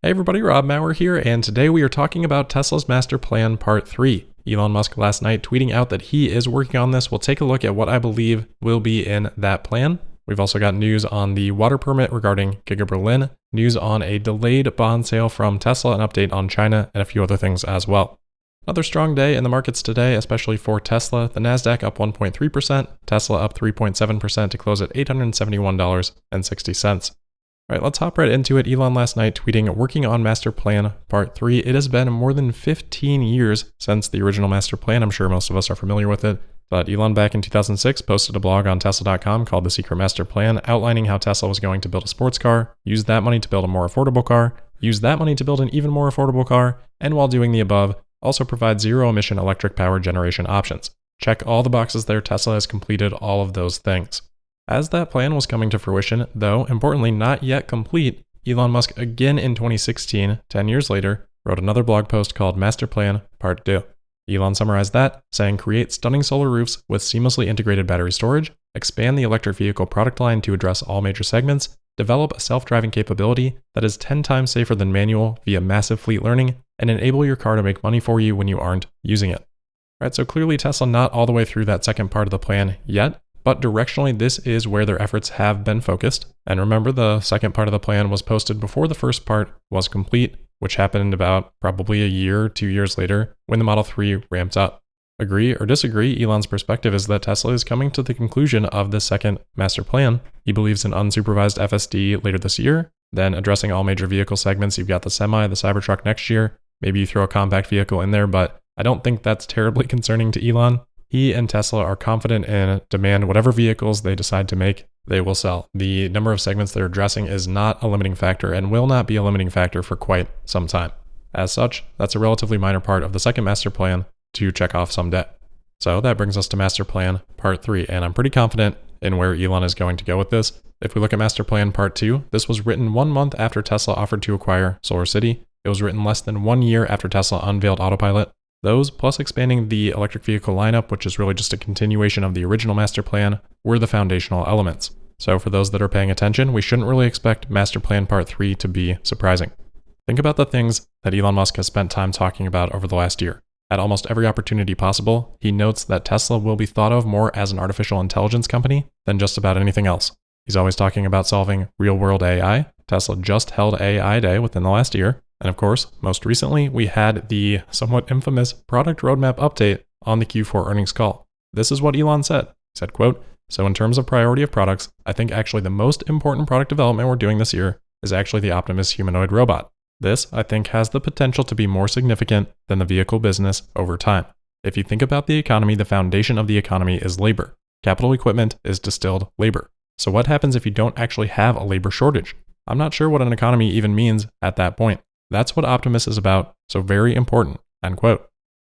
Hey everybody, Rob Maurer here, and today we are talking about Tesla's Master Plan Part 3. Elon Musk last night tweeting out that he is working on this. We'll take a look at what I believe will be in that plan. We've also got news on the water permit regarding Giga Berlin, news on a delayed bond sale from Tesla, an update on China, and a few other things as well. Another strong day in the markets today, especially for Tesla. The Nasdaq up 1.3%, Tesla up 3.7% to close at $871.60. All right, let's hop right into it. Elon last night tweeting, working on Master Plan Part 3. It has been more than 15 years since the original Master Plan. I'm sure most of us are familiar with it. But Elon back in 2006 posted a blog on Tesla.com called The Secret Master Plan, outlining how Tesla was going to build a sports car, use that money to build a more affordable car, use that money to build an even more affordable car, and while doing the above, also provide zero-emission electric power generation options. Check all the boxes there. Tesla has completed all of those things. As that plan was coming to fruition, though importantly not yet complete, Elon Musk again in 2016, 10 years later, wrote another blog post called Master Plan Part 2. Elon summarized that, saying create stunning solar roofs with seamlessly integrated battery storage, expand the electric vehicle product line to address all major segments, develop a self-driving capability that is 10 times safer than manual via massive fleet learning, and enable your car to make money for you when you aren't using it. All right, so clearly Tesla not all the way through that second part of the plan yet, but directionally this is where their efforts have been focused. And remember, the second part of the plan was posted before the first part was complete, which happened about probably a year, 2 years later when the Model 3 ramped up. Agree or disagree, Elon's perspective is that Tesla is coming to the conclusion of this second master plan. He believes in unsupervised FSD later this year, then addressing all major vehicle segments. You've got the Semi, the Cybertruck next year. Maybe you throw a compact vehicle in there, but I don't think that's terribly concerning to Elon. He and Tesla are confident in demand. Whatever vehicles they decide to make, they will sell. The number of segments they're addressing is not a limiting factor and will not be a limiting factor for quite some time. As such, that's a relatively minor part of the second master plan to check off someday. So that brings us to Master Plan Part 3, and I'm pretty confident in where Elon is going to go with this. If we look at Master Plan Part 2, this was written 1 month after Tesla offered to acquire SolarCity. It was written less than 1 year after Tesla unveiled Autopilot. Those, plus expanding the electric vehicle lineup, which is really just a continuation of the original master plan, were the foundational elements. So for those that are paying attention, we shouldn't really expect Master Plan Part 3 to be surprising. Think about the things that Elon Musk has spent time talking about over the last year. At almost every opportunity possible, he notes that Tesla will be thought of more as an artificial intelligence company than just about anything else. He's always talking about solving real-world AI. Tesla just held AI Day within the last year. And of course, most recently, we had the somewhat infamous product roadmap update on the Q4 earnings call. This is what Elon said. He said, quote, "So in terms of priority of products, I think actually the most important product development we're doing this year is actually the Optimus humanoid robot. This, I think, has the potential to be more significant than the vehicle business over time. If you think about the economy, the foundation of the economy is labor. Capital equipment is distilled labor. So what happens if you don't actually have a labor shortage? I'm not sure what an economy even means at that point. That's what Optimus is about, so very important," end quote.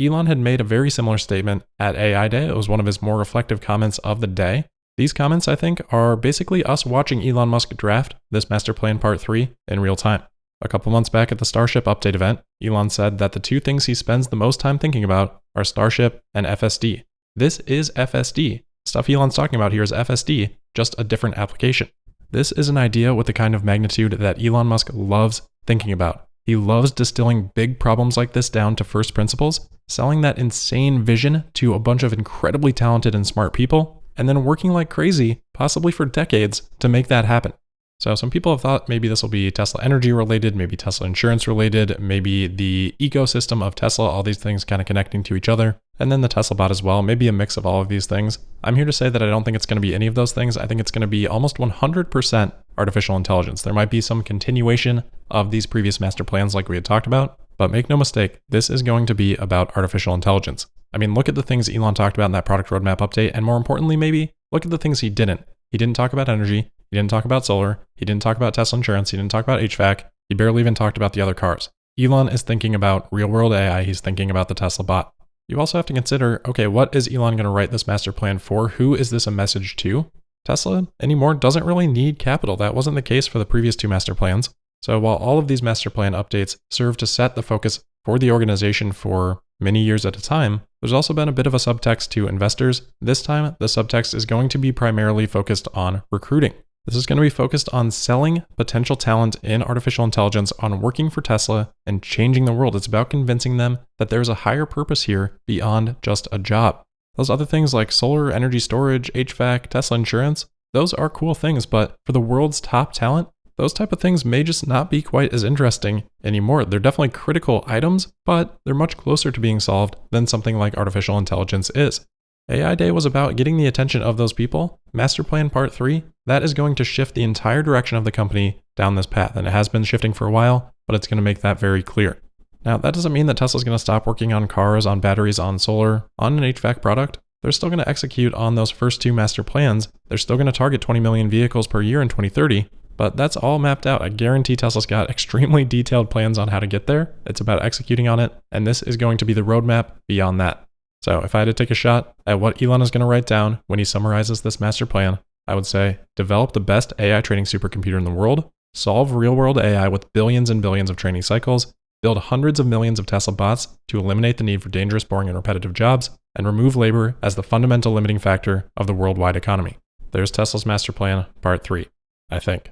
Elon had made a very similar statement at AI Day. It was one of his more reflective comments of the day. These comments, I think, are basically us watching Elon Musk draft this Master Plan Part 3 in real time. A couple months back at the Starship update event, Elon said that the two things he spends the most time thinking about are Starship and FSD. This is FSD. Stuff Elon's talking about here is FSD, just a different application. This is an idea with the kind of magnitude that Elon Musk loves thinking about. He loves distilling big problems like this down to first principles, selling that insane vision to a bunch of incredibly talented and smart people, and then working like crazy, possibly for decades, to make that happen. So some people have thought maybe this will be Tesla energy related, maybe Tesla insurance related, maybe the ecosystem of Tesla, all these things kind of connecting to each other, and then the Tesla bot as well, maybe a mix of all of these things. I'm here to say that I don't think it's going to be any of those things. I think it's going to be almost 100% artificial intelligence. There might be some continuation of these previous master plans like we had talked about, but make no mistake, this is going to be about artificial intelligence. I mean, look at the things Elon talked about in that product roadmap update, and more importantly, maybe, look at the things he didn't. He didn't talk about energy, he didn't talk about solar, he didn't talk about Tesla insurance, he didn't talk about HVAC, he barely even talked about the other cars. Elon is thinking about real-world AI, he's thinking about the Tesla bot. You also have to consider, okay, what is Elon going to write this master plan for? Who is this a message to? Tesla anymore doesn't really need capital. That wasn't the case for the previous two master plans. So while all of these master plan updates serve to set the focus for the organization for many years at a time, there's also been a bit of a subtext to investors. This time, the subtext is going to be primarily focused on recruiting. This is going to be focused on selling potential talent in artificial intelligence on working for Tesla and changing the world. It's about convincing them that there's a higher purpose here beyond just a job. Those other things like solar, energy storage, HVAC, Tesla insurance, those are cool things, but for the world's top talent, those type of things may just not be quite as interesting anymore. They're definitely critical items, but they're much closer to being solved than something like artificial intelligence is. AI Day was about getting the attention of those people. Master Plan Part 3, that is going to shift the entire direction of the company down this path, and it has been shifting for a while, but it's going to make that very clear. Now, that doesn't mean that Tesla's going to stop working on cars, on batteries, on solar, on an HVAC product. They're still going to execute on those first two master plans. They're still going to target 20 million vehicles per year in 2030, but that's all mapped out. I guarantee Tesla's got extremely detailed plans on how to get there. It's about executing on it, and this is going to be the roadmap beyond that. So if I had to take a shot at what Elon is going to write down when he summarizes this master plan, I would say develop the best AI training supercomputer in the world, solve real-world AI with billions and billions of training cycles, build hundreds of millions of Tesla bots to eliminate the need for dangerous, boring, and repetitive jobs, and remove labor as the fundamental limiting factor of the worldwide economy. There's Tesla's master plan, part 3, I think.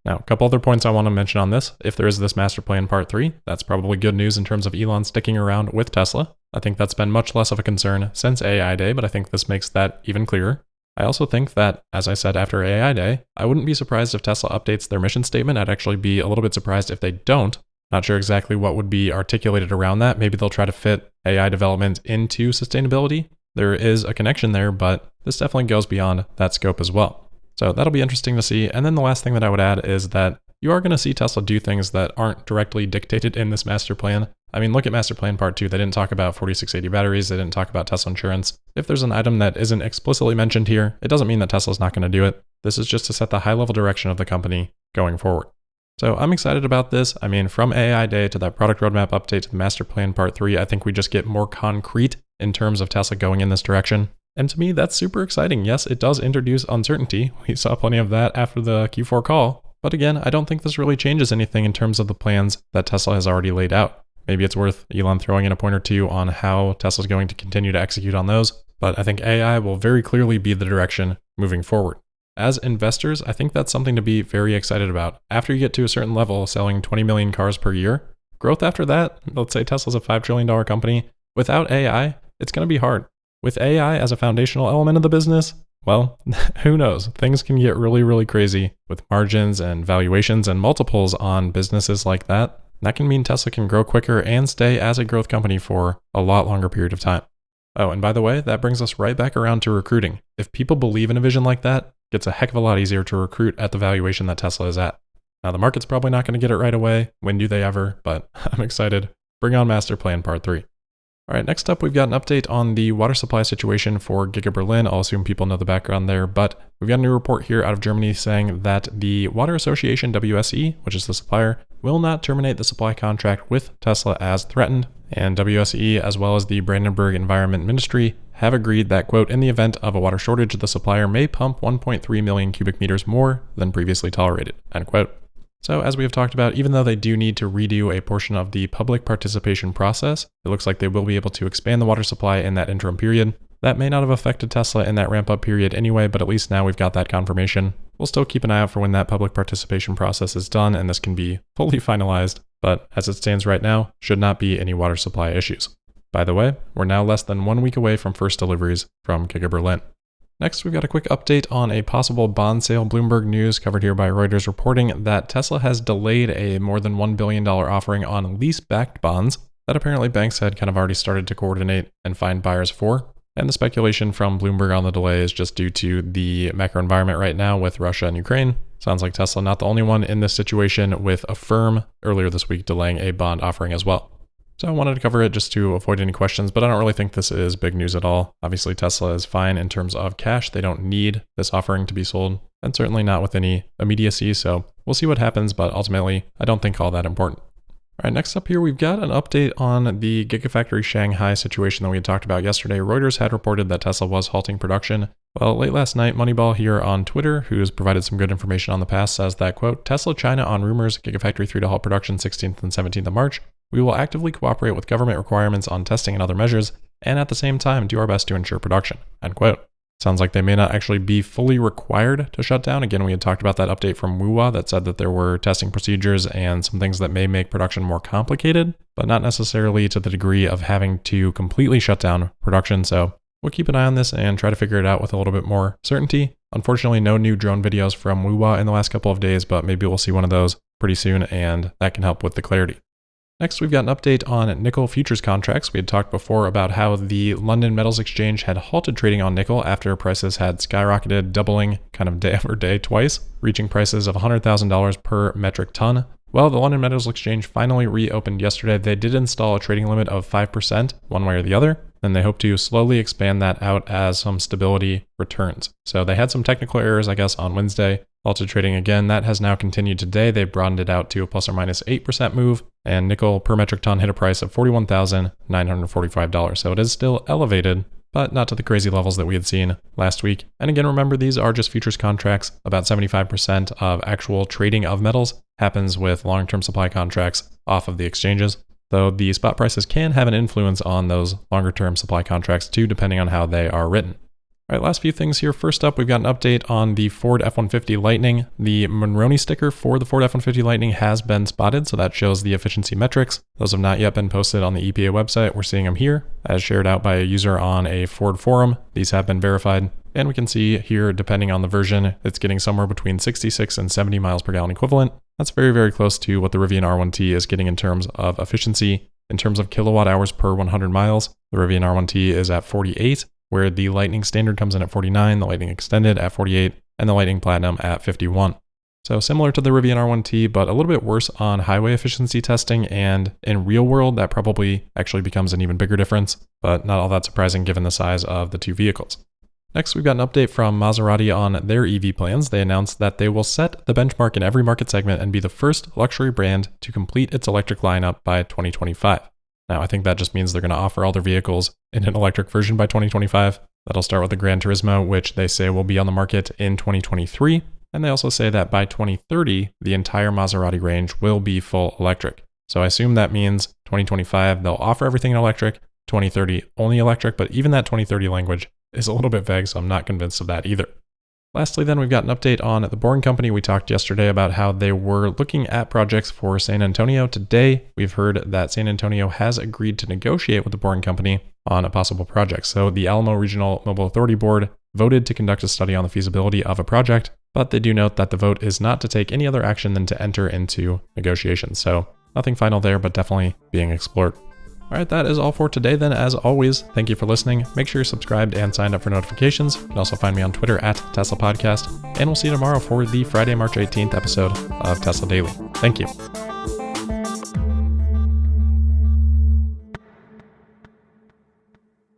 Now, a couple other points I want to mention on this. If there is this master plan part 3, that's probably good news in terms of Elon sticking around with Tesla. I think that's been much less of a concern since AI Day, but I think this makes that even clearer. I also think that, as I said after AI Day, I wouldn't be surprised if Tesla updates their mission statement. I'd actually be a little bit surprised if they don't. Not sure exactly what would be articulated around that. Maybe they'll try to fit AI development into sustainability. There is a connection there, but this definitely goes beyond that scope as well. So that'll be interesting to see. And then the last thing that I would add is that you are going to see Tesla do things that aren't directly dictated in this master plan. I mean, look at master plan part 2. They didn't talk about 4680 batteries. They didn't talk about Tesla insurance. If there's an item that isn't explicitly mentioned here, it doesn't mean that Tesla's not going to do it. This is just to set the high level direction of the company going forward. So I'm excited about this. I mean, from AI Day to that product roadmap update to the master plan part 3, I think we just get more concrete in terms of Tesla going in this direction. And to me, that's super exciting. Yes, it does introduce uncertainty. We saw plenty of that after the Q4 call. But again, I don't think this really changes anything in terms of the plans that Tesla has already laid out. Maybe it's worth Elon throwing in a point or two on how Tesla's going to continue to execute on those. But I think AI will very clearly be the direction moving forward. As investors, I think that's something to be very excited about. After you get to a certain level, selling 20 million cars per year, growth after that, let's say Tesla's a $5 trillion company, without AI, it's going to be hard. With AI as a foundational element of the business, well, who knows? Things can get really, really crazy with margins and valuations and multiples on businesses like that. That can mean Tesla can grow quicker and stay as a growth company for a lot longer period of time. Oh, and by the way, that brings us right back around to recruiting. If people believe in a vision like that, it gets a heck of a lot easier to recruit at the valuation that Tesla is at. Now, the market's probably not going to get it right away. When do they ever? But I'm excited. Bring on Master Plan Part 3. All right, next up, we've got an update on the water supply situation for Giga Berlin. I'll assume people know the background there, but we've got a new report here out of Germany saying that the Water Association, WSE, which is the supplier, will not terminate the supply contract with Tesla as threatened. And WSE, as well as the Brandenburg Environment Ministry, have agreed that, quote, in the event of a water shortage, the supplier may pump 1.3 million cubic meters more than previously tolerated, end quote. So as we have talked about, even though they do need to redo a portion of the public participation process, it looks like they will be able to expand the water supply in that interim period. That may not have affected Tesla in that ramp-up period anyway, but at least now we've got that confirmation. We'll still keep an eye out for when that public participation process is done and this can be fully finalized, but as it stands right now, should not be any water supply issues. By the way, we're now less than 1 week away from first deliveries from Giga Berlin. Next, we've got a quick update on a possible bond sale. Bloomberg News, covered here by Reuters, reporting that Tesla has delayed a more than $1 billion offering on lease-backed bonds that apparently banks had kind of already started to coordinate and find buyers for. And the speculation from Bloomberg on the delay is just due to the macro environment right now with Russia and Ukraine. Sounds like Tesla not the only one in this situation, with a firm earlier this week delaying a bond offering as well. So I wanted to cover it just to avoid any questions, but I don't really think this is big news at all. Obviously, Tesla is fine in terms of cash. They don't need this offering to be sold, and certainly not with any immediacy. So we'll see what happens, but ultimately, I don't think all that important. All right, next up here, we've got an update on the Gigafactory Shanghai situation that we had talked about yesterday. Reuters had reported that Tesla was halting production. Well, late last night, Moneyball here on Twitter, who's provided some good information on the past, says that, quote, Tesla China on rumors, Gigafactory 3 to halt production 16th and 17th of March. We will actively cooperate with government requirements on testing and other measures, and at the same time do our best to ensure production, end quote. Sounds like they may not actually be fully required to shut down. Again, we had talked about that update from WUWA that said that there were testing procedures and some things that may make production more complicated, but not necessarily to the degree of having to completely shut down production. So we'll keep an eye on this and try to figure it out with a little bit more certainty. Unfortunately, no new drone videos from WUWA in the last couple of days, but maybe we'll see one of those pretty soon, and that can help with the clarity. Next, we've got an update on nickel futures contracts. We had talked before about how the London Metals Exchange had halted trading on nickel after prices had skyrocketed, doubling kind of day over day twice, reaching prices of $100,000 per metric ton. Well, the London Metals Exchange finally reopened yesterday. They did install a trading limit of 5% one way or the other, and they hope to slowly expand that out as some stability returns. So they had some technical errors, I guess, on Wednesday. Halted trading again. That has now continued today. They broadened it out to a plus or minus 8% move, and nickel per metric ton hit a price of $41,945. So it is still elevated, but not to the crazy levels that we had seen last week. And again, remember, these are just futures contracts. About 75% of actual trading of metals happens with long-term supply contracts off of the exchanges, though the spot prices can have an influence on those longer-term supply contracts too, depending on how they are written. All right, last few things here. First up, we've got an update on the Ford F-150 Lightning. The Monroney sticker for the Ford F-150 Lightning has been spotted, so that shows the efficiency metrics. Those have not yet been posted on the EPA website. We're seeing them here, as shared out by a user on a Ford forum. These have been verified, and we can see here, depending on the version, it's getting somewhere between 66 and 70 miles per gallon equivalent. That's very, very close to what the Rivian R1T is getting in terms of efficiency. In terms of kilowatt hours per 100 miles, the Rivian R1T is at 48, where the Lightning Standard comes in at 49, the Lightning Extended at 48, and the Lightning Platinum at 51. So similar to the Rivian R1T, but a little bit worse on highway efficiency testing, and in real world, that probably actually becomes an even bigger difference, but not all that surprising given the size of the two vehicles. Next, we've got an update from Maserati on their EV plans. They announced that they will set the benchmark in every market segment and be the first luxury brand to complete its electric lineup by 2025. Now, I think that just means they're going to offer all their vehicles in an electric version by 2025. That'll start with the Gran Turismo, which they say will be on the market in 2023. And they also say that by 2030, the entire Maserati range will be full electric. So I assume that means 2025, they'll offer everything in electric, 2030 only electric, but even that 2030 language is a little bit vague, so I'm not convinced of that either. Lastly, then, we've got an update on the Boring Company. We talked yesterday about how they were looking at projects for San Antonio. Today, we've heard that San Antonio has agreed to negotiate with the Boring Company on a possible project. So the Alamo Regional Mobile Authority Board voted to conduct a study on the feasibility of a project, but they do note that the vote is not to take any other action than to enter into negotiations. So nothing final there, but definitely being explored. All right, that is all for today then. As always, thank you for listening. Make sure you're subscribed and signed up for notifications. You can also find me on Twitter at Tesla Podcast, and we'll see you tomorrow for the Friday, March 18th episode of Tesla Daily. Thank you.